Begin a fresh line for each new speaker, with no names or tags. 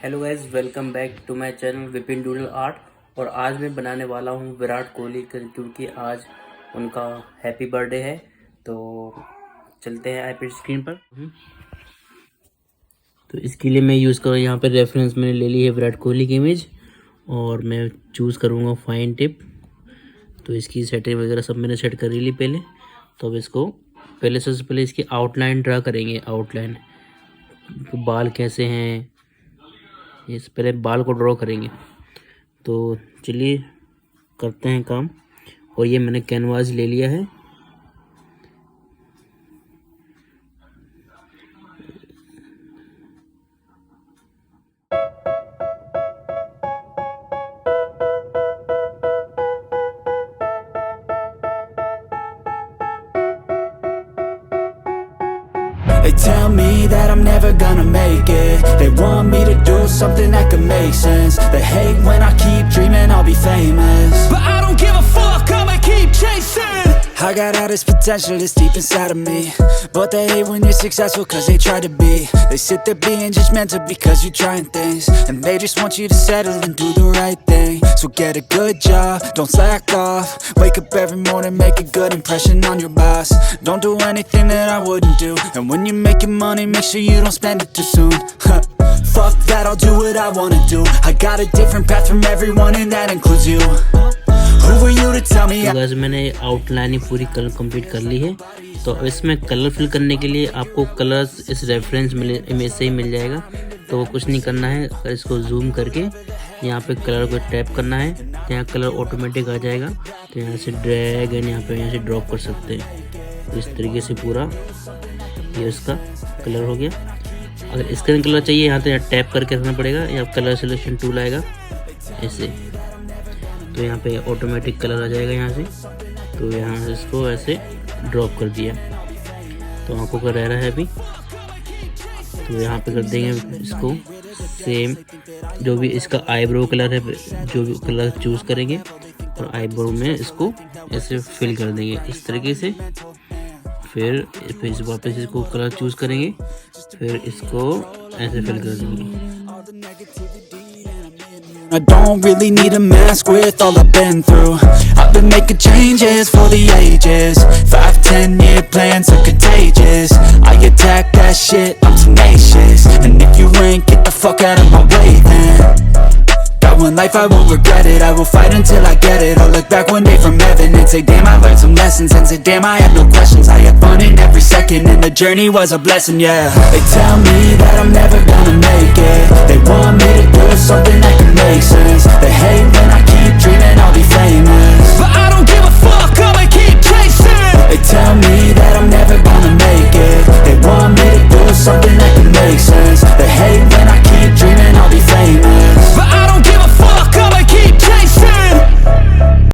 Hello guys, welcome back to my channel Vipin Doodle Art. और आज मैं बनाने वाला हूँ विराट कोहली का, क्योंकि आज उनका हैप्पी बर्थडे है। तो चलते हैं आईपैड स्क्रीन पर। तो इसके लिए मैं यूज़ करूँ, यहाँ पे रेफरेंस मैंने ले ली है विराट कोहली की इमेज, और मैं चूज़ करूँगा फाइन टिप। तो इसकी सेटिंग वगैरह सब मैंने सेट कर ली पहले। तो अब इसको सबसे पहले इसकी आउटलाइन ड्रा करेंगे। आउटलाइन बाल कैसे हैं, इस पहले बाल को ड्रॉ करेंगे। तो चलिए करते हैं काम। और ये मैंने कैनवास ले लिया है।
They tell me that I'm never gonna make it. They want me to do something that could make sense. They hate when I keep dreaming I'll be famous, but I don't give a fuck, I'ma keep chasing. I got all this potential that's deep inside of me, but they hate when you're successful cause they try to be. They sit there being judgmental because you're trying things, and they just want you to settle and do the right thing. So get a good job, don't slack off. Wake up every morning, make a good impression on your boss. Don't do anything that I wouldn't do, and when you're making money, make sure you don't spend it too soon. Fuck that, I'll do what I wanna do. I got a different path from everyone and that includes you. Who were you to tell me?
तो guys, मैंने outline पूरी colour complete कर ली है। तो इसमें colour fill करने के लिए आपको कलर्स इस रेफरेंस इमेज से ही मिल जाएगा। तो वो कुछ नहीं करना है, इसको जूम करके यहाँ पे कलर को टैप करना है, यहाँ कलर ऑटोमेटिक आ जाएगा। तो यहाँ से ड्रैग एंड यहाँ से ड्रॉप कर सकते हैं। तो इस तरीके से पूरा ये उसका कलर हो गया। अगर इसका कलर चाहिए, यहाँ तो टैप करके रखना पड़ेगा, या कलर सिलेक्शन टूल आएगा ऐसे। तो यहाँ पे ऑटोमेटिक कलर आ जाएगा यहाँ से। तो यहाँ से इसको ऐसे ड्रॉप कर दिया। तो आंखों का रह रहा है अभी, तो यहाँ पे कर देंगे इसको सेम। जो भी इसका आईब्रो कलर है, जो भी कलर चूज़ करेंगे, और आईब्रो में इसको ऐसे फिल कर देंगे इस तरीके से। फिर वापस इसको कलर चूज़ करेंगे, फिर इसको ऐसे फिल कर देंगे।
I don't really need a mask with all I've been through. I've been making changes for the ages. 5-10 year plans are contagious. I attack that shit, I'm tenacious. And if you ain't, get the fuck out of my way then. Got one life, I won't regret it. I will fight until I get it. I'll look back one day from heaven and say damn, I learned some lessons. And say damn, I had no questions. I had fun in every second, and the journey was a blessing, yeah. They tell me that I'm never gonna make it.